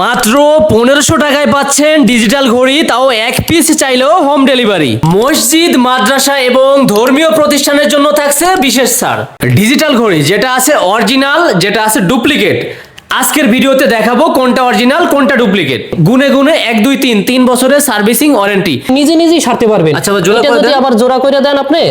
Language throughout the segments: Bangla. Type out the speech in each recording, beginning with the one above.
মাত্র 1500 টাকায় পাচ্ছেন ডিজিটাল ঘড়ি, তাও এক পিস চাইলেও হোম ডেলিভারি। মসজিদ, মাদ্রাসা এবং ধর্মীয় প্রতিষ্ঠানের জন্য থাকছে বিশেষ ছাড়। ডিজিটাল ঘড়ি যেটা আছে অরিজিনাল, যেটা আছে ডুপ্লিকেট। আজকের ভিডিওতে দেখাবো কোনটা অরিজিনাল কোনটা ডুপ্লিকেট। গুনে গুনে 1 2 3 বছরের সার্ভিসিং ওয়ারেন্টি নিজে নিজেই সারতে পারবেন। আচ্ছা, জোড়া এটা করে যদি দেন। আবার জোড়া করে দেন আপনি,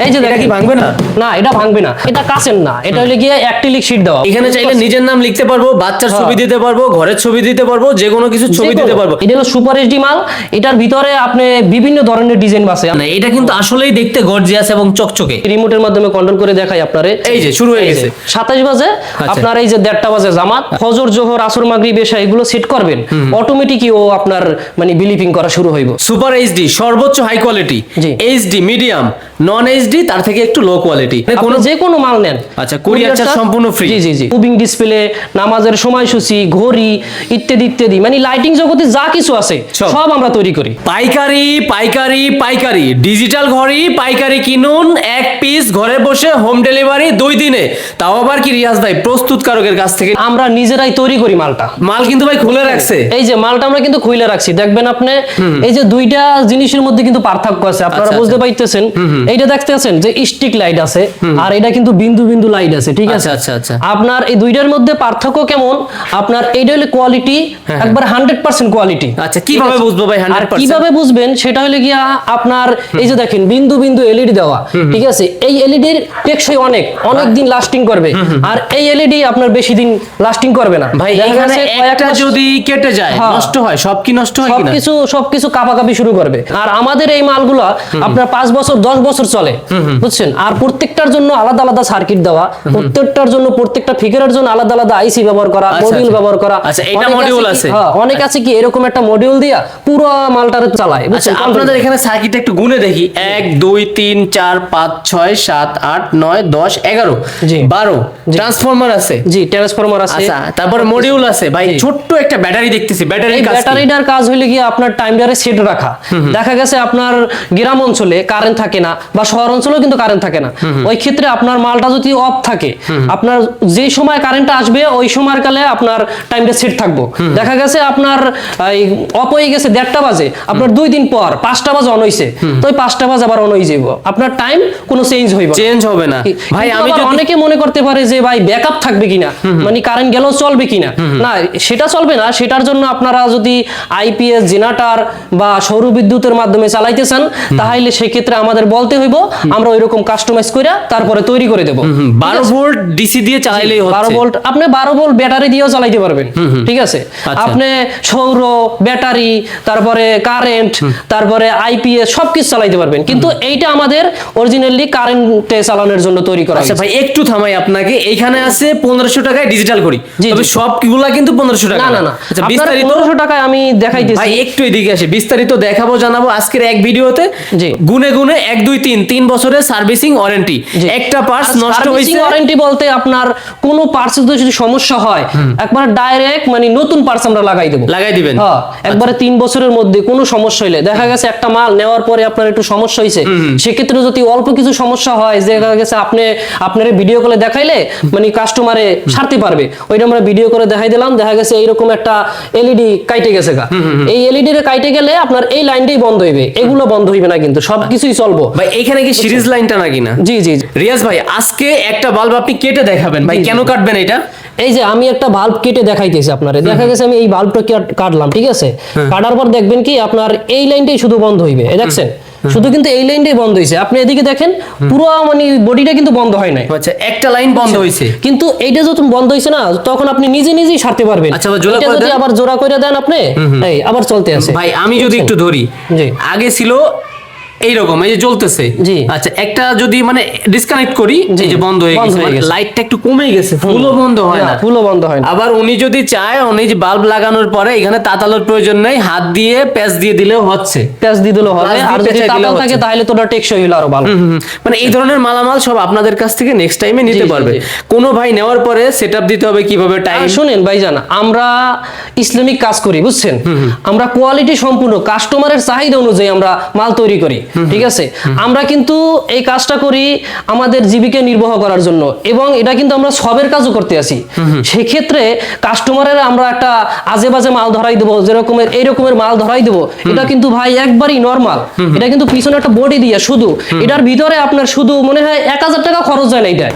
এই যে এটা কি ভাঙবে না? না, এটা ভাঙবে না, এটা কাচের না, এটা হলো গিয়ে অ্যাক্রিলিক শীট দেওয়া। এখানে চাইলে নিজের নাম লিখতে পারবো, বাচ্চার ছবি দিতে পারবো, ঘরের ছবি দিতে পারবো, যে কোনো কিছু ছবি দিতে পারবো। এটা হলো সুপার এইচডি মাল। এটার ভিতরে আপনি বিভিন্ন ধরনের ডিজাইন আছে। না, এটা কিন্তু আসলেই দেখতে গর্জিয়াস এবং চকচকে। রিমোটের মাধ্যমে কন্ট্রোল করে দেখাই আপনারে। এই যে শুরু হয়ে গেছে 27 বাজে, আপনার এই যে 1:30 বাজে জামাত, ফজর, জোহর, আসর, মাগরিব, এশা এগুলো সেট করবেন, অটোমেটিকই ও আপনার মানে বিলিপিং করা শুরু হইব। সুপার এইচডি সর্বোচ্চ হাই কোয়ালিটি, জি। এইচডি মিডিয়াম, নন এইচডি তার থেকে একটু লো কোয়ালিটি। আপনি যে কোনো মাল নেন, আচ্ছা, কুরিয়ার চার্জ সম্পূর্ণ ফ্রি। জি জি জি। মুভিং ডিসপ্লে, নামাজের সময়সূচি, ঘড়ি ইত্যাদি ইত্যাদি, মানে লাইটিং জগতে যা কিছু আছে সব আমরা তৈরি করি। পাইকারি পাইকারি পাইকারি ডিজিটাল ঘড়ি পাইকারি কিনুন, এক পিস ঘরে বসে হোম ডেলিভারি 2 দিনে। তাও আবার কি রিয়াজ ভাই প্রস্তুতকারকের কাছ থেকে। আমরা নিজেরাই তৈরি করি মালটা। মাল কিন্তু ভাই খুলে রাখছে। এই যে মালটা আমরা কিন্তু খুলে রাখছি, দেখবেন আপনি এই যে দুইটা জিনিসের মধ্যে কিন্তু পার্থক্য আছে, আপনারা বুঝতে পাইতেছেন। এইটা দেখতেছেন যে স্টিক লাইট আছে, আর এটা কিন্তু বিন্দু বিন্দু লাইট আছে, ঠিক আছে? আচ্ছা আচ্ছা। আপনার এই দুইটার মধ্যে পার্থক্য কেমন? আপনার এইটা হলো কোয়ালিটি, একবার 100% কোয়ালিটি। আচ্ছা, কিভাবে বুঝবো ভাই 100%? কিভাবে বুঝবেন সেটা হলো গিয়া আপনার এই যে দেখেন বিন্দু বিন্দু এলইডি দেওয়া, ঠিক আছে? এই এলইডির টেকসই অনেক দিন লাস্টিং করবে, আর এই এলইডি আপনার বেশি দিন লাস্টিং করবে না ভাই। এখানে একটা যদি কেটে যায় নষ্ট হয়, সব কি নষ্ট হয় কিনা? সবকিছু কাপাকাপি শুরু করবে। আর আমাদের এই মালগুলো আপনার 5 বছর 10 বছর চলে, বুঝছেন? আর প্রত্যেকটার জন্য আলাদা আলাদা সার্কিট দেওয়া, প্রত্যেকটার জন্য প্রত্যেকটা ফিগারের জন্য আলাদা আলাদা আইসি ব্যবহার করা, মডিউল ব্যবহার করা। আচ্ছা, এটা মডিউল আছে। হ্যাঁ, অনেক আছে কি এরকম একটা মডিউল দিয়া পুরো মালটারে চালায়, আচ্ছা, বুঝছেন? আপনাদের এখানে সার্কিট একটু গুনে দেখি। 1 2 3 4 5 6 7 8 9 10 11 জি। 12 ট্রান্সফরমার আছে। জি, ট্রান্সফরমার আছে। আচ্ছা, তারপরে মডিউল আছে ভাই। ছোট্ট একটা ব্যাটারি দেখতেছি, ব্যাটারির কাজ কি? ব্যাটারিটার কাজ হইলে গিয়ে আপনার টাইমারে সেট রাখা। দেখা গেছে আপনার গ্রাম অঞ্চলে কারেন্ট থাকে না, বা শহর অঞ্চলেও কিন্তু কারেন্ট থাকে না। ওই ক্ষেত্রে আপনার মালটা যদি অফ থাকে, আপনার যে সময় কারেন্টটা আসবে ওই সময়ের কালে আপনার টাইমটা সেট থাকবো। দেখা গেছে আপনার অফ হয়ে গেছে 1:30 বাজে, আপনার 2 দিন পর 5টা বাজে অন হইছে, তো ওই 5টা বাজে আবার অন হয়ে যাইব, আপনার টাইম কোনো চেঞ্জ হবে না ভাই। আমি অনেকে মনে করতে পারে যে ভাই ব্যাকআপ থাকবে কিনা, মানে কারেন্ট গেলেও চলবে কিনা। না, সেটা চলবে না। সেটার জন্য আপনারা যদি আইপিএস জেনারেটর বা সৌর বিদ্যুতের মাধ্যমে চালাইতে চান, তাহলে সেই ক্ষেত্রে আমাদের বলতে হইব, আমরা ওইরকম কাস্টমাইজ করে তারপরে তৈরি করে দেব। 12 ভোল্ট ডিসি দিয়ে চালাইলেই হচ্ছে। 12 ভোল্ট আপনি 12 ভোল্ট ব্যাটারি দিয়েও চালাইতে পারবেন, ঠিক আছে? আপনি সৌর, ব্যাটারি, তারপরে কারেন্ট, তারপরে আইপিএস সবকিছু চালাইতে পারবেন, কিন্তু এইটা আমাদের অরিজিনালি কারেন্টে চালানোর জন্য তৈরি করা। আচ্ছা ভাই, একটু থামাই আপনাকে। এখানে আছে 1500 টাকায় ডিজিটাল ঘড়ি, তবে সবগুলা কিন্তু 1500 টাকা না। আচ্ছা, বিস্তারিত 1500 টাকায় আমি দেখাইতেছি ভাই। একটু এদিকে আসে, বিস্তারিত দেখাবো, জানাবো আজকের এক ভিডিওতে। জি। গুনে গুনে 1 2 3 বছরের সার্ভিসিং ওয়ারেন্টি। একটা পার্টস নষ্ট হইছে, ওয়ারেন্টি বলতে আপনার কোন পার্টস যদি সমস্যা হয়, একবার ডাইরেক্ট মানে নতুন পার্টস আমরা লাগাই দিবেন। হ্যাঁ, একবারে 3 বছরের মধ্যে কোনো সমস্যা হইলে, দেখা গেছে একটা মাল নেওয়ার পরে আপনার একটু সমস্যা হইছে, সেক্ষেত্রে যদি অল্প কিছু সমস্যা হয়, দেখা গেছে আপনার ভিডিও কলে দেখাইলে মানে কাস্টমারে সারতে পারবে, ওইটা আমরা ভিডিও করে দেখাই দিলাম। দেখা গেছে এইরকম একটা এলইডি কাইটে গেছে গা, এই এলইডি রে কাইটে গেলে আপনার এই লাইনটাই বন্ধ হইবে, এগুলো বন্ধ হইবে না, কিন্তু সবকিছুই চলবো ভাই। এখানে কি সিরিজ লাইনটা নাকি না? জি জি। রিয়াজ ভাই, আজকে একটা বাল্ব আপনি কেটে দেখাবেন ভাই, কেন কাটবেন এটা? এই যে আমি একটা বাল্ব কেটে দেখাইতেছি আপনারে, দেখা গেছে আমি এই বাল্বটা কাটলাম, ঠিক আছে? কাটার পর দেখবেন কি আপনার এই লাইনটাই শুধু বন্ধ হইবে, দেখছেন? শুধু কিন্তু এই লাইনটাই বন্ধ হইছে। আপনি এদিকে দেখেন পুরো মানে বডিটা কিন্তু বন্ধ হয় নাই। আচ্ছা, একটা লাইন বন্ধ হইছে, কিন্তু এইটা যখন বন্ধ হইছে না, তখন আপনি নিজে নিজেই সারতে পারবেন। আচ্ছা, এটা যদি আবার জোড়া করে দেন আপনি, এই আবার চলতে আছে ভাই। আমি যদি একটু ধরি, জি। আগে ছিল এইরকম, এই যে জ্বলতেছে। জি। আচ্ছা, একটা যদি মানে ডিসকানেক্ট করি, এই যে বন্ধ হয়ে গেছে, লাইটটা একটু কমে গেছে, ফুলও বন্ধ হয় না। আবার উনি যদি চায়, উনি যে বাল্ব লাগানোর পরে এখানে তাতালোর প্রয়োজন নেই, হাত দিয়ে প্যাচ দিয়ে দিলেও হচ্ছে, প্যাচ দিয়ে দিলেও হবে। আর যদি তাতাল থাকে তাহলে তোটা টেকসই হলো আরো ভালো। মানে এই ধরনের মালামাল সব আপনাদের কাছ থেকে নেক্সট টাইমে নিতে পারবে। কোনো ভাই নেওয়ার পরে সেটআপ দিতে হবে কিভাবে, টাইম। শুনেন ভাইজান, আমরা ইসলামিক কাজ করি, বুঝছেন? আমরা কোয়ালিটি সম্পূর্ণ কাস্টমারের চাহিদা অনুযায়ী আমরা মাল তৈরি করি। ঠিক আছে। আমরা কিন্তু এই কাজটা করি আমাদের জীবিকা নির্বাহ করার জন্য, এবং এটা কিন্তু আমরা সবের কাজও করতে আসি। সেক্ষেত্রে কাস্টমারের আমরা একটা আজে বাজে মাল ধরাই দেবো, যেরকমের এই রকমের মাল ধরাই দেবো, এটা কিন্তু ভাই একবারই নরমাল। এটা কিন্তু পিছনে একটা বডি দিয়ে শুধু, এটার ভিতরে আপনার শুধু মনে হয় 1000 টাকা খরচ হয় না এটা,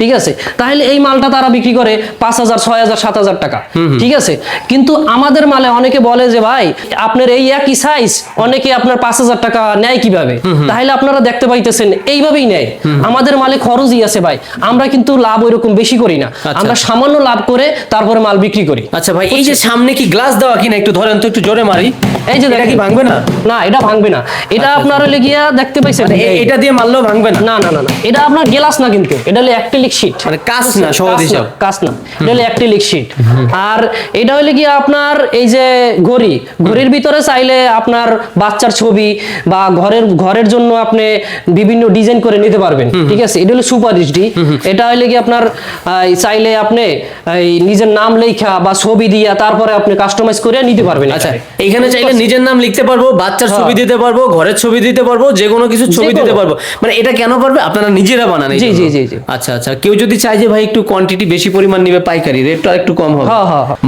ঠিক আছে। তাহলে এই মালটা তারা বিক্রি করে 5000, 6000, 7000 টাকা, ঠিক আছে। কিন্তু আমাদের মালে অনেকে বলে যে ভাই আপনার এই একই সাইজ অনেকে আপনার 5000 টাকা নেয় কিভাবে? তাহলে আপনারা দেখতে পাইতেছেন এইভাবেই নেয়। আমাদের মালে খরচই আছে ভাই, আমরা কিন্তু লাভ ওইরকম বেশি করি না, আমরা সামান্য লাভ করে তারপরে মাল বিক্রি করি। আচ্ছা ভাই, এই যে সামনে কি গ্লাস দেওয়া কিনা একটু ধরেন তো, একটু জোরে মারি। এই যে এটা কি ভাঙবে না? না, এটা ভাঙবে না। এটা আপনার হলে গিয়া দেখতে পাইছেন, এটা দিয়ে মারলেও ভাঙবে না? না না না না, এটা আপনার গ্লাস না, কিন্তু এটা হলো অ্যাক্রিলিক শীট, মানে কাঁচ না, সহজ হিসাব কাঁচ না, এটা হলো অ্যাক্রিলিক শীট। আর এটা হলে গিয়া আপনার এই যে ঘড়ির ভিতরে চাইলে আপনার বাচ্চার ছবি বা ঘরের জন্য আপনি বিভিন্ন ডিজাইন করে নিতে পারবেন, ঠিক আছে। এটা হলো সুপার এইচডি। এটা হলে কি আপনার চাইলে আপনি নিজের নাম লেখা বা ছবি দিয়া তারপরে আপনি কাস্টমাইজ করে নিতে পারবেন। আচ্ছা, এখানে চাইলে নিজের নাম লিখতে পারবো, বাচ্চার ছবি দিতে পারবো, ঘরের ছবি দিতে পারবো, যে কোনো কিছু ছবি দিতে পারবো। মানে এটা কেন পারবে? আপনারা নিজেরা বানান? জি জি জি জি। আচ্ছা আচ্ছা, কেউ যদি চায় যে ভাই একটু কোয়ান্টিটি বেশি পরিমাণ নিবে, পাইকারি রেটটা একটু কম হবে।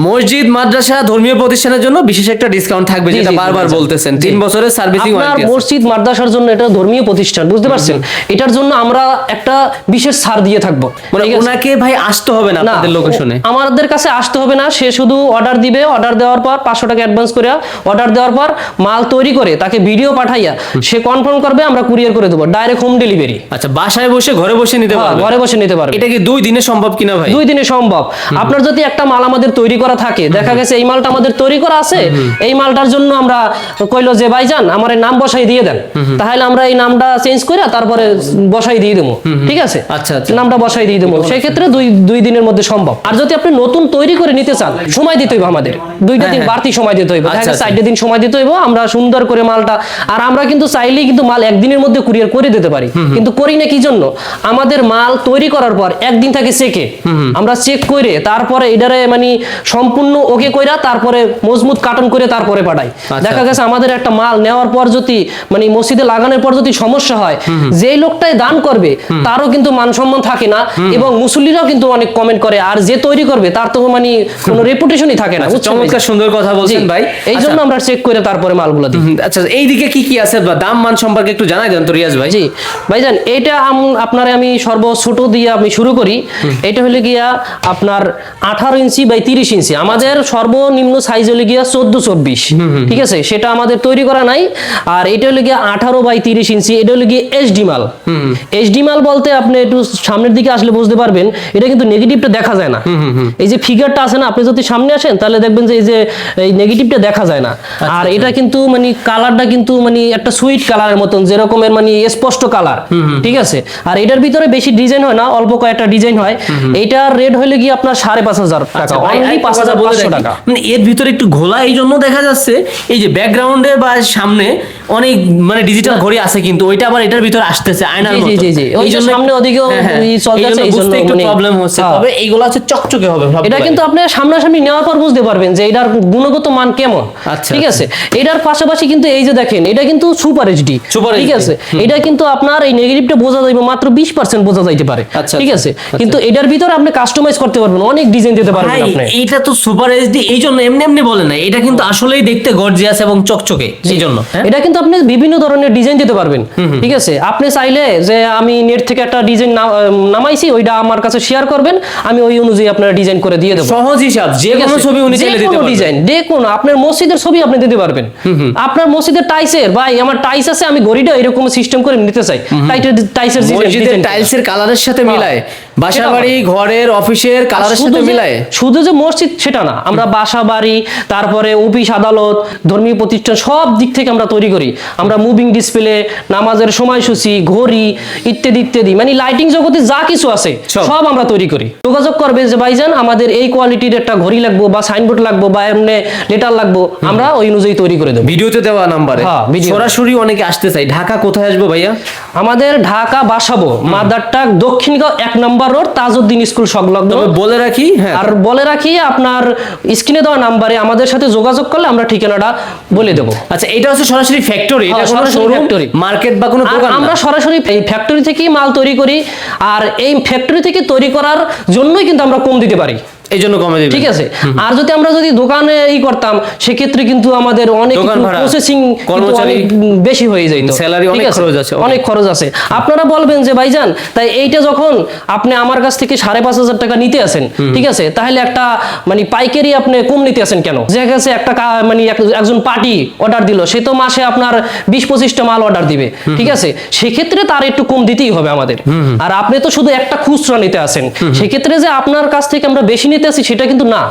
মসজিদ, মাদ্রাসা, ধর্মীয় প্রতিষ্ঠানের জন্য বিশেষ একটা ডিসকাউন্ট থাকবে, যেটা বারবার বলতেছেন। 3 বছরের সার্ভিসিং ওয়ারেন্টি আছে। মসজিদ মাদ্রাসার জন্য এটা ধর্মীয় প্রতিষ্ঠান, বুঝতে পারছেন, এটার জন্য আমরা একটা বিশেষ ছাড় দিয়ে থাকবো। মানে ওনাকে ভাই আসতে হবে না আপনাদের লোকেশনে? আমাদের কাছে আসতে হবে না, সে শুধু অর্ডার দিবে, অর্ডার দেওয়ার পর 500 টাকা অ্যাডভান্স করে অর্ডার দেওয়ার পর মাল তৈরি করে তাকে ভিডিও পাঠাইয়া সে কনফার্ম করবে, আমরা কুরিয়ার করে দেবো, ডাইরেক্ট হোম ডেলিভারি। আচ্ছা, বাসায় বসে ঘরে বসে নিতে পারবে? ঘরে বসে নিতে পারবে। এটা কি 2 দিনে সম্ভব কিনা ভাই? 2 দিনে সম্ভব। আপনার যদি একটা মাল আমাদের তৈরি করা থাকে, দেখা গেছে এই মালটা আমাদের তৈরি করা আছে, এই মালটার জন্য আমরা কইলো যে ভাইজান আমার এই নাম বসাই দিয়ে দেন, তাহলে আমরা এই নামটা চেঞ্জ করে তারপরে বসাই দিয়ে দেবো, ঠিক আছে। আচ্ছা আচ্ছা, নামটা বসাই দিয়ে দেবো, সেই ক্ষেত্রে 2 দিনের মধ্যে সম্ভব। আর যদি আপনি নতুন তৈরি করে নিতে চান, সময় দিতে হইবে, আমাদের 2টা দিন বাড়তি সময় দিতে হইবে, দেখা গেছে 4 দিন সময় দিতে হইবে। আমরা সুন্দর করে মালটা, আর আমরা কিন্তু চাইলেই কিন্তু মাল 1 দিনের মধ্যে কুরিয়ার করে দিতে পারি, কিন্তু করি না কি জন্য? আমাদের মাল তৈরি করার পর 1 দিন থাকে চেকে, আমরা চেক করে তারপরে এটারে মানে সম্পূর্ণ ওকে কইরা তারপরে মজবুত কার্টন করে তারপরে পাঠাই। দেখা গেছে আমাদের একটা মাল নেওয়ার পর যদি মানে মসজিদে লাগানোর পর যদি সমস্যা হয়, যেই লোকটাই দান করবে তারও কিন্তু মান সম্মান থাকে না, এবং মুসল্লিরাও কিন্তু অনেক কমেন্ট করে, আর যে তৈরি করবে তার তো মানে কোনো রেপুটেশনই থাকে না। চমৎকার সুন্দর কথা বলছেন ভাই। এই জন্য আমরা চেক করে তারপরে মালগুলো দিই। আচ্ছা, এইদিকে কি কি আছে বা দাম মান সম্পর্কে একটু জানাই দেন তো রিয়াজ ভাই। জি ভাইজান, এটা আপনারে আমি সর্ব ছোট দিয়ে আমি শুরু করি। এটা হলে গিয়া আপনার 18 ইঞ্চি বাই 30 ইঞ্চি, আমাদের সর্বনিম্ন সাইজ হলে গিয়া 14-24, ঠিক আছে, সেটা আমাদের তৈরি করা নাই। আর এটা হলে গিয়া 18 বাই 30 ইঞ্চি, এটা হলে গিয়ে এইচডি মাল। এইচডি মাল বলতে আপনি একটু সামনের দিকে আসলে বুঝতে পারবেন, এটা কিন্তু নেগেটিভটা দেখা যায় না। এই যে ফিগারটা আছে না, আপনি যদি সামনে আসেন তাহলে দেখবেন যে এই যে এই নেগেটিভটা দেখা যায় না। আর এটা কিন্তু মানে কালারটা কিন্তু মানে একটা সুইট কালারের মতন, যেরকমের মানে স্পষ্ট কালার, ঠিক আছে। আর এটার ভিতরে বেশি ডিজাইন হয় না, অল্প কয়েকটা ডিজাইন হয়। এইটার রেট হলে গিয়ে আপনার 5500 টাকা, অনলি 5500 টাকা। মানে এর ভিতরে একটু ঘোলা, এই জন্য দেখা যাচ্ছে এই যে ব্যাকগ্রাউন্ডে বা সামনে অনেক মানে ডিজিটাল ঘড়ি আছে, কিন্তু ওইটা আবার এটার ভিতরে আসতেছে আয়নার মতো। জি জি জি, ওই জন্য সামনে ওদিকেও চলতেছে, এই জন্য একটু প্রবলেম হচ্ছে। তবে এইগুলো হচ্ছে চকচকে হবে। এটা কিন্তু আপনি সামনাসামনি নেওয়ার পর বুঝতে পারবেন যে এটার গুণগত মান কেমন, ঠিক আছে। এটার পাশাপাশি কিন্তু এই যে দেখেন, এটা কিন্তু সুপার এইচডি, ঠিক আছে। এটা কিন্তু আপনার এই নেগেটিভটা বোঝা যাবে মাত্র 20% বোঝা যাইতে পারে, ঠিক আছে। কিন্তু এটার ভিতরে আপনি কাস্টমাইজ করতে পারবেন, অনেক ডিজাইন দিতে পারবেন আপনি। এটা তো সুপার এইচডি, এই জন্য এমনি এমনি বলে না, এটা কিন্তু আসলেই দেখতে গর্জিয়াস এবং চকচকে, এই জন্য এটা কিন্তু আপনি বিভিন্ন ধরনের ডিজাইন দিতে পারবেন, ঠিক আছে। আপনি চাইলে যে আমি নেট থেকে একটা ডিজাইন নামাইছি, ওইটা আমার কাছে শেয়ার করবেন, আমি ওই অনুযায়ী আপনার ডিজাইন করে দিয়ে দেবো। সহজ হিসাব, যে কোনো ছবি উনি চাইলে দিতে পারবেন, ডিজাইন দেখুন, আপনার মসজিদের ছবি আপনি দিতে পারবেন। আপনার মসজিদের টাইসের, ভাই আমার টাইস আছে, আমি ঘড়িটা এরকম সিস্টেম করে নিতে চাই, টাইসের মসজিদের টাইলসের কালারের সাথে মিলায়, বাসাবাড়ি ঘরের অফিসের কালারের সাথে মিলায়। শুধু যে মসজিদ সেটা না, আমরা বাসাবাড়ি, তারপরে অফিস আদালত, ধর্মীয় প্রতিষ্ঠান সব দিক থেকে আমরা তৈরি করি। আমরা মুভিং ডিসপ্লে, নামাজের সময়সূচি, ঘড়ি ইত্যাদি ইত্যাদি, মানে লাইটিং জগতে যা কিছু আছে সব আমরা তৈরি করি। যোগাযোগ করবে যে ভাইজান আমাদের এই কোয়ালিটির একটা ঘড়ি লাগবো বা সাইনবোর্ড লাগবো বা এমনি লেটার লাগবো, আমরা ওই অনুযায়ী তৈরি করে দেবো। ভিডিওতে দেওয়া নাম্বারে সরাসরি অনেকে আসতে চাই। ঢাকা কোথায় আসবো ভাইয়া? আমাদের ঢাকা বাসাবো, মাদারটাক দক্ষিণগাঁও 1 নম্বর রোড, তাজউদ্দিন স্কুল সংলগ্ন। বলে রাখি, আর বলে রাখি আপনার স্ক্রিনে দেওয়া নাম্বারে আমাদের সাথে যোগাযোগ করলে আমরা ঠিকানাটা বলে দেবো। আচ্ছা, এটা হচ্ছে সরাসরি ফ্যাক্টরি, এটা কোনো সরাসরি ফ্যাক্টরি মার্কেট বা কোনো দোকান না। আমরা সরাসরি এই ফ্যাক্টরি থেকেই মাল তৈরি করি, আর এই ফ্যাক্টরি থেকে তৈরি করার জন্যই কিন্তু আমরা কম দিতে পারি, এই জন্য কমে দিবেন। ঠিক আছে। আর যদি আমরা দোকানে করতাম সেক্ষেত্রে কিন্তু আমাদের অনেক দোকান ভাড়া, প্রসেসিং কর্মচারী, বেশি হয়ে যেত, স্যালারি, অনেক খরচ আছে, অনেক খরচ আছে। আপনারা বলবেন যে ভাইজান তাই এইটা যখন আপনি আমার কাছ থেকে 5,500 টাকা নিতে আসেন, ঠিক আছে, তাহলে একটা মানে পাইকারি আপনি কম নিতে আসেন কেন? যে কাছে একটা মানে একজন পার্টি অর্ডার দিল, সে তো মাসে আপনার 20-25টা মাল অর্ডার দিবে, ঠিক আছে, সেক্ষেত্রে তার একটু কম দিতেই হবে আমাদের। আর আপনি তো শুধু একটা খুচরা নিতে আসেন, সেক্ষেত্রে যে আপনার কাছ থেকে আমরা বেশি নিতে আসি সেটা কিন্তু না,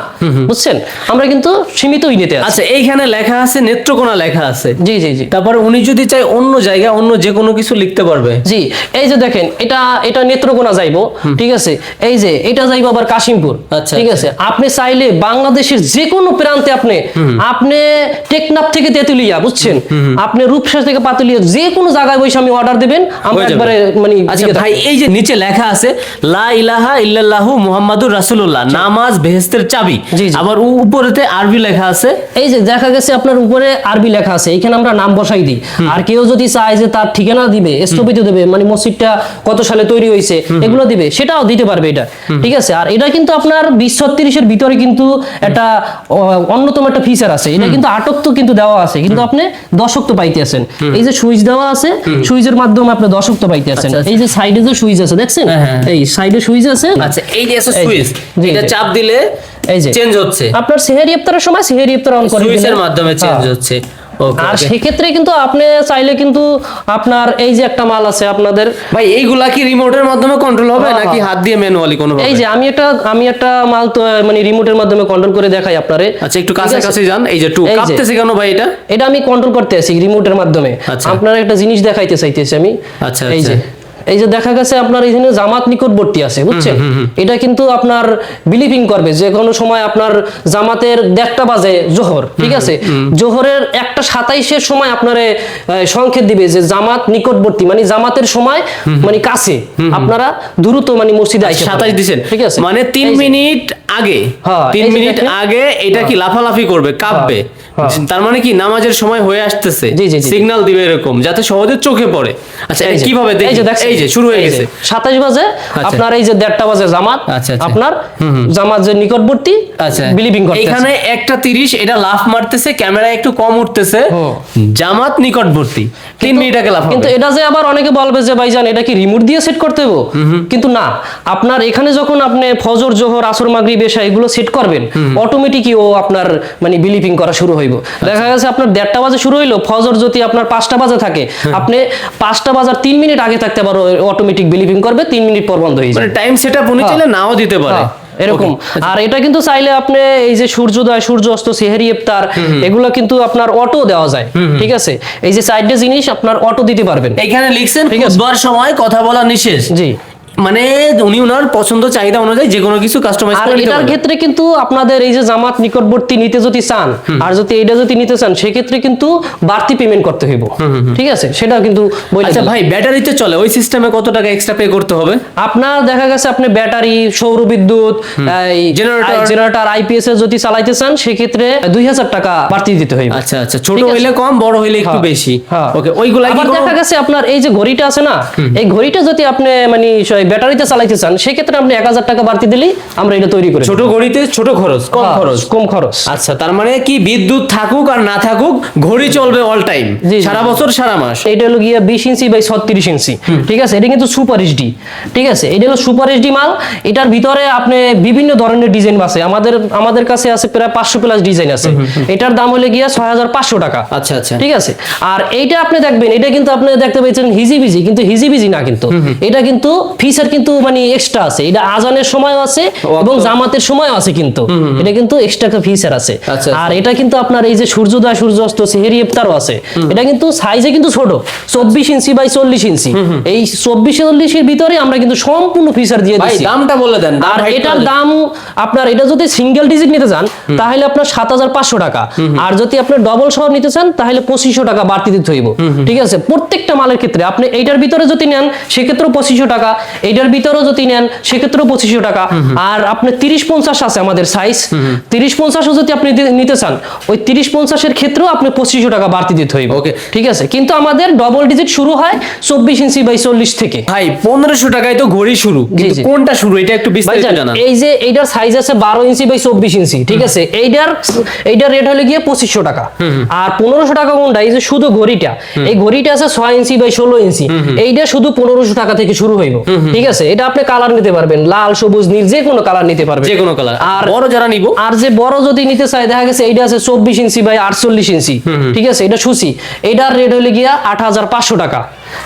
বুঝছেন, আমরা কিন্তু সীমিতই নিতে আসি। আচ্ছা, এইখানে লেখা আছে নেত্রকোনা লেখা আছে। জি জি জি। তারপরে উনি যদি চাই অন্য জায়গা, অন্য যে কোনো কিছু লিখতে পারবে। জি, এই যে দেখেন এটা নেত্রকোনা যাইবো, ঠিক আছে, এই যে এটা যাইবো আবার কাশিমপুর, আচ্ছা, ঠিক আছে। আপনি চাইলে বাংলাদেশের যে কোনো প্রান্তে আপনি টেকনাফ থেকে তেতুলিয়া, বুঝছেন, আপনি রূপসা থেকে পাতুলিয়া, যে কোনো জায়গায় বসে আমি অর্ডার দিবেন, আমরা হয়ে যাবে। একবারে মানে আচ্ছা ভাই, এই যে নিচে লেখা আছে লা ইলাহা ইল্লাল্লাহু মুহাম্মাদুর রাসূলুল্লাহ, নামাজ বেহেশতের চাবি, জি, জি। আবার উপরেতে আরবি লেখা আছে। এই যে দেখা গেছে আপনার উপরে আরবি লেখা আছে, এখানে আমরা নাম বসাই দিই। আর কেউ যদি চায় যে তার ঠিকানা দিবে, স্থপিত দেবে, মানে মসজিদটা কত সালে তৈরি হয়েছে এগুলো দিবে, সেটাও দিতে পারবে এটা, ঠিক আছে। আর এটা কিন্তু আপনার 2036-এর ভিতরে কিন্তু একটা অন্যতম একটা ফিচার আছে, এটা কিন্তু আটক তো কিন্তু দেওয়া আছে, কিন্তু আপনি দশক তো পাইতে আছেন। এই যে সুইচ দেওয়া আছে, সুইচের মাধ্যমে আপনি দশক তো পাইতে আছেন। আচ্ছা, এই যে সাইডে যে সুইচ আছে দেখছেন, এই সাইডে সুইচ আছে। আচ্ছা, এই যে এই যে, সুইচ, জি, এটা জি। চাপ দিলে এই যে চেঞ্জ হচ্ছে, আপনার সেহরি ইফতারের সময় সেহরি ইফতার অন করে সুইচের দিলে, মাধ্যমে চেঞ্জ হ্যাঁ। হচ্ছে। ওকে, আর সেক্ষেত্রে কিন্তু আপনি চাইলে কিন্তু আপনার এই যে একটা মাল আছে আপনাদের, ভাই এইগুলা কি রিমোটের মাধ্যমে কন্ট্রোল হবে হ্যাঁ, নাকি হ্যাঁ। হাত দিয়ে ম্যানুয়ালি কোনো এই যে আমি একটা মাল তো মানে রিমোটের মাধ্যমে কন্ট্রোল করে দেখাই আপনারে। আচ্ছা, একটু ঠিক কাছে আছে? কাছে যান। এই যে টু এই যে। কাঁপতেছে কেন ভাই এটা? এটা আমি কন্ট্রোল করতে আছি রিমোটের মাধ্যমে। আচ্ছা। আপনার একটা জিনিস দেখাইতে চাইতেছি আমি। আচ্ছা, এই যে এই যে দেখা গেছে আপনার এখানে জামাত নিকটবর্তী আছে, বুঝছেন, এটা কিন্তু আপনার বিলিভিং করবে যে কোনো সময় আপনার জামাতের 1টা বাজে জোহর, ঠিক আছে, জোহরের 1:27-এর সময় আপনারে সংকেত দিবে যে জামাত নিকটবর্তী, মানে জামাতের সময় মানে কাছে, আপনারা দ্রুত মানে মসজিদে আইসা 27 দিছেন, ঠিক আছে, মানে 3 এই যে। মিনিট আগে, হ্যাঁ, 3 এই যে মিনিট দেখেন। আগে এটা কি লাফালাফি করবে, কাঁপবে, হ্যাঁ। তার মানে কি নামাজের সময় হয়ে আসতেছে, জি, জি, জি। সিগন্যাল দিবে এরকম, যাতে সহজে চোখে পড়ে। আচ্ছা, এই যে, কিভাবে দেখি? এই যে দেখছেন, এই যে শুরু হয়ে এই যে গেছে 27 বাজে, আপনার এই যে 1:30 বাজে জামাত, আচ্ছা, আচ্ছা। আপনার জামাত যে নিকটবর্তী আচ্ছা, বিলিভিং করতে এখানে 1:30 এটা লাফ মারতেছে, ক্যামেরা একটু কম উঠতেছে, জামাত নিকটবর্তী 3 মিনিট আগে লাফ কিন্তু এটা যে আবার অনেকে বলবে যে ভাইজান এটা কি রিমোট দিয়ে সেট করতে হবে, কিন্তু না, আপনার এখানে যখন আপনি ফজর, জোহর, আসর, মাগরিব, এশা এগুলো সেট করবেন, অটোমেটিকই ও আপনার মানে বিলিভিং করা শুরু হইব। দেখা গেছে আপনার 1:30 বাজে শুরু হইলো, ফজর যদি আপনার 5টা বাজে থাকে, আপনি 5টা বাজার 3 মিনিট আগে থাকতে পারো, অটোমেটিক বিলিভিং করবে, 3 মিনিট পর বন্ধ হয়ে মানে যাবে। টাইম সেটআপ উনি চাইলে নাও দিতে পারে, এরকম। আর এটা কিন্তু চাইলে আপনি এই যে সূর্যোদয়, সূর্য অস্ত, সেহরি ইফতার, এগুলো কিন্তু আপনার অটো দেওয়া যায়, ঠিক আছে, এই যে 4টে জিনিস আপনার অটো দিতে পারবেন। এখানে লিখছেন ঠিক আছে। খুতবার সময় কথা বলা নিষেধ, জি। মানে উনি ওনার পছন্দ চাহিদা অনুযায়ী যে কোনো কিছু কাস্টমাইজ আর করে নিতে এটার পারবেন। ক্ষেত্রে কিন্তু আপনাদের এই যে জামাত নিকটবর্তী নিতে যদি চান, আর যদি এটা যদি নিতে চান, সেক্ষেত্রে কিন্তু বাড়তি পেমেন্ট করতে হইব, ঠিক আছে, সেটা কিন্তু বলে আচ্ছা দিলাম। ভাই, ব্যাটারিতে চলে ওই সিস্টেমে কত টাকা এক্সট্রা পে করতে হবে? আপনার দেখা গেছে আপনি ব্যাটারি, সৌর বিদ্যুৎ, জেনারেটর, আইপিএস এর যদি চালাইতে চান, সেক্ষেত্রে 2000 টাকা বাড়তি দিতে হইবে। আচ্ছা আচ্ছা, ছোট ঠিক আছে। হইলে কম, বড় হইলে একটু হ্যাঁ, বেশি। হ্যাঁ। ওকে, ওইগুলা কি আবার কোনো- দেখা গেছে আপনার এই যে ঘড়িটা আছে না, এই ঘড়িটা যদি আপনি মানে ব্যাটারিতে চালাইতে চান, সেক্ষেত্রে আপনি 1000 টাকা বাড়তি দিলেই আমরা এটা তৈরি করি। ছোট ঘড়িতে ছোট খরচ, কম খরচ। কম খরচ। আচ্ছা, তার মানে কি বিদ্যুৎ থাকুক আর না থাকুক, ঘড়ি চলবে অল টাইম, জি, জি। সারা বছর সারা মাস। এটা হলো গিয়া 20 ইঞ্চি বাই 36 ইঞ্চি, ঠিক আছে, এটা কিন্তু সুপার এইচডি, ঠিক আছে, এটা হলো সুপার এইচডি মাল। এটার ভিতরে আপনি বিভিন্ন ধরনের ডিজাইন আছে, আমাদের কাছে আছে প্রায় 500 প্লাস ডিজাইন আছে। এটার দাম হলো গিয়া 6500 টাকা। আচ্ছা আচ্ছা, ঠিক আছে। আর এইটা আপনি দেখবেন, এটা কিন্তু আপনি দেখতে পাচ্ছেন হিজিবিজি, কিন্তু হিজিবিজি না, কিন্তু এটা কিন্তু ফিচার কিন্তু মানে এক্সট্রা আছে, এটা আজানের সময় আছে এবং জামাতের সময় আছে, কিন্তু এটা কিন্তু এক্সট্রা একটা ফিচার আছে। আচ্ছা, আর এটা কিন্তু আপনার এই যে সূর্যোদয়, সূর্যাস্ত, সেহরি ইফতারও আছে। এটা কিন্তু সাইজে কিন্তু ছোট, 24 ইঞ্চি বাই 40 ইঞ্চি। এই 24-40 এর ভিতরে আমরা কিন্তু সম্পূর্ণ ফিচার দিয়ে ভাই দিচ্ছি। দামটা বলে দেন। আর এটার দাম আপনার, এটা যদি সিঙ্গেল ডিজিট নিতে চান তাহলে আপনার 7500 টাকা, আর যদি আপনি ডবল সহ নিতে চান তাহলে 2500 টাকা বাড়তি দিতে হইব, ঠিক আছে। প্রত্যেকটা মালের ক্ষেত্রে আপনি এইটার ভিতরে যদি নেন সেক্ষেত্রেও 2500 টাকা, এইটার ভিতরেও যদি নেন সেক্ষেত্রেও 2500 টাকা। আর আপনি 30-50 আছে আমাদের সাইজ, 30-50 যদি আপনি নিতে চান ওই 30-50 এর ক্ষেত্রেও আপনি 2500 টাকা বাড়তি দিতে হইবে। ওকে, ঠিক আছে, কিন্তু আমাদের ডবল ডিজিট শুরু হয় 24 ইঞ্চি বাই 40 থেকে। ভাই 1500 টাকায় তো ঘড়ি শুরু, কিন্তু জি। কোনটা শুরু এটা একটু বিস্তারিত ভাইজান, জানান। এই যে এইটার সাইজ আছে 12 ইঞ্চি বাই 24 ইঞ্চি, ঠিক আছে, এইটার রেট হলো গিয়ে 2500 টাকা। আর 1500 টাকা কোনটা, এই যে শুধু ঘড়িটা, এই ঘড়িটা আছে 6 ইঞ্চি বাই 16 ইঞ্চি, এইটা শুধু 1500 টাকা থেকে শুরু হইব। ঠিক আছে, এটা আপনি কালার নিতে পারবেন, লাল, সবুজ, নীল, যে কোনো কালার নিতে পারবেন, যে কোনো কালার। আর বড় যারা নিব, আর যে বড় যদি নিতে চাই, দেখা গেছে এইটা আছে 24 ইঞ্চি বাই 48 ইঞ্চি, ঠিক আছে, এটা সুসি, এটার রেট হলো গিয়া 8500 টাকা।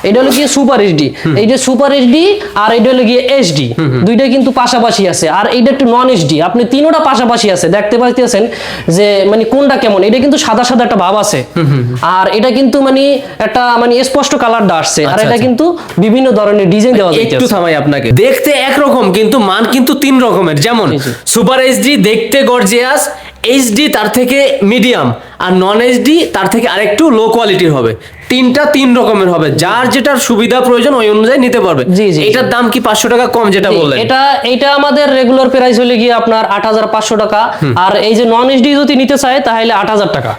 এটা হলো গিয়ে সুপার এইচডি, এইটা সুপার এইচডি, আর এটা হলো গিয়ে এইচডি, দুইটা কিন্তু পাশাপাশি আছে। আর এইটা একটু নন এইচডি, আপনি তিনোটা পাশাপাশি আছে, দেখতে পাইতেছেন যে মানে কোনটা কেমন। এটা কিন্তু সাদা সাদা একটা ভাব আছে, আর এটা কিন্তু মানে একটা মানে স্পষ্ট কালারটা আসছে, আর এটা কিন্তু বিভিন্ন ধরনের ডিজাইন দেওয়া একটু যাইতেছে। থামাই আপনাকে, দেখতে একরকম কিন্তু মান কিন্তু 3 রকমের। যেমন জি। সুপার এইচডি দেখতে গর্জিয়াস, এইচডি তার থেকে মিডিয়াম, আর নন এইচডি তার থেকে আরেকটু লো কোয়ালিটির হবে। তিনটা 3 রকমের হবে, যার যেটার সুবিধা প্রয়োজন ওই অনুযায়ী নিতে পারবে। জি, জি, এটার দাম কি 500 টাকা কম যেটা বললেন? এটা আমাদের রেগুলার প্রাইস হলে গিয়ে আপনার 8500 টাকা। আর এই যে নন এইচডি যদি নিতে চায় তাহলে 8000 টাকা।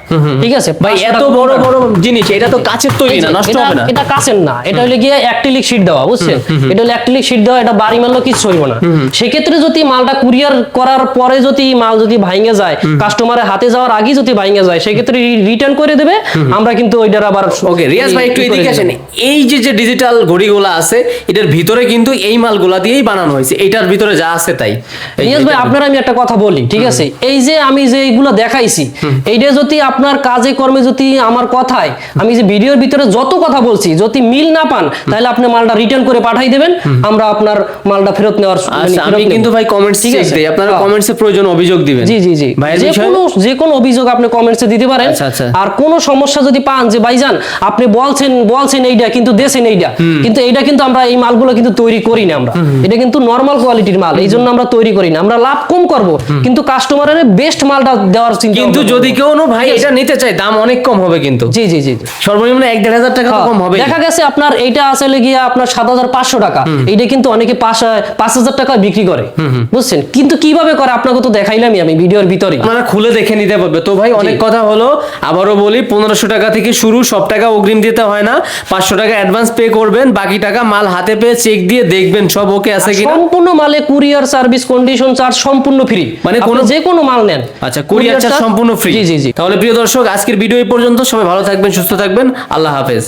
ঠিক আছে ভাই, 500 এত টাকা বড় কম। বড় জিনিস, এটা তো কাচের তৈরি না, নষ্ট হবে না? এটা কাছের না, এটা হলে গিয়ে অ্যাক্রিলিক শীট দেওয়া, বুঝছেন? এটা হলে অ্যাক্রিলিক শীট দেওয়া, এটা বাড়ি মারলেও কিছু হইব না। সেক্ষেত্রে যদি মালটা কুরিয়ার করার পরে যদি মাল যদি ভাঙে যায়, কাস্টমারের হাতে যাওয়ার আগে যদি ভাঙে যায়, সেক্ষেত্রে রিটার্ন করে দেবে, আমরা কিন্তু ওইটার আবার। ওকে রিয়াজ ভাই, একটু এদিকে আসেন। এই যে যে ডিজিটাল ঘড়িগুলো আছে, এটার ভিতরে কিন্তু এই মালগুলা দিয়েই বানানো হয়েছে, এটার ভিতরে যা আছে তাই। রিয়াজ ভাই, আপনার আমি একটা কথা বলি, ঠিক আছে, এই যে আমি যে এইগুলো দেখাইছি, এইটা যদি আপনার কাজে কর্মে যদি আমার কথায় আমি যে ভিডিওর ভিতরে যত কথা বলছি যদি মিল না পান, তাহলে আপনি মালটা রিটার্ন করে পাঠাই দেবেন, আমরা আপনার মালটা ফেরত নেওয়ার আচ্ছা, আমি কিন্তু ভাই কমেন্টস চেক দেই, আপনারা কমেন্টসে প্রয়োজন অভিযোগ দিবেন। জি জি জি, ভাইয়ের যে বিষয়ে যে কোনো অভিযোগ আপনি কমেন্টসে দিতে পারেন। আচ্ছা, আচ্ছা। আর কোনো সমস্যা যদি পান যে ভাইজান আপনি বলছেন এইটা কিন্তু দেশেন এইটা, কিন্তু এইটা কিন্তু আমরা এই মালগুলো কিন্তু তৈরি করি না, আমরা এটা কিন্তু নরমাল কোয়ালিটির মাল, এই জন্য আমরা তৈরি করি না, আমরা লাভ কম করব কিন্তু কাস্টমারের বেস্ট মালটা দেওয়ার চিন্তা। কিন্তু যদি কেউ ভাই এটা নিতে চায়, দাম অনেক কম হবে কিন্তু। জি জি জি, সর্বনিম্ন 1-1.5 টাকা তো কম হবে। দেখা গেছে আপনার এইটা আসলে গিয়ে আপনার 7500 টাকা, এইটা কিন্তু অনেকে 5000 টাকা বিক্রি করে, বুঝছেন? কিন্তু কিভাবে করে আপনাকে তো দেখাইলামই আমি ভিডিওর ভিতরে, আপনারা খুলে দেখে নিতে পারবে। তো ভাই অনেক কথা হলো, আবারও বলি 1500 টাকা থেকে শুরু, সব টাকা অগ্রিম দিতে হয় না, 500 টাকা অ্যাডভান্স পে করবেন, বাকি টাকা মাল হাতে পেয়ে চেক দিয়ে দেখবেন সব ওকে আছে কিনা। সম্পূর্ণ মালে কুরিয়ার সার্ভিস, কন্ডিশন চার্জ সম্পূর্ণ ফ্রি, মানে কোনো যে কোনো মাল নেন, আচ্ছা, কুরিয়ার চার্জ সম্পূর্ণ ফ্রি। জি জি জি। তাহলে প্রিয় দর্শক, আজকের ভিডিও এই পর্যন্ত। সবাই ভালো থাকবেন, সুস্থ থাকবেন, আল্লাহ হাফেজ।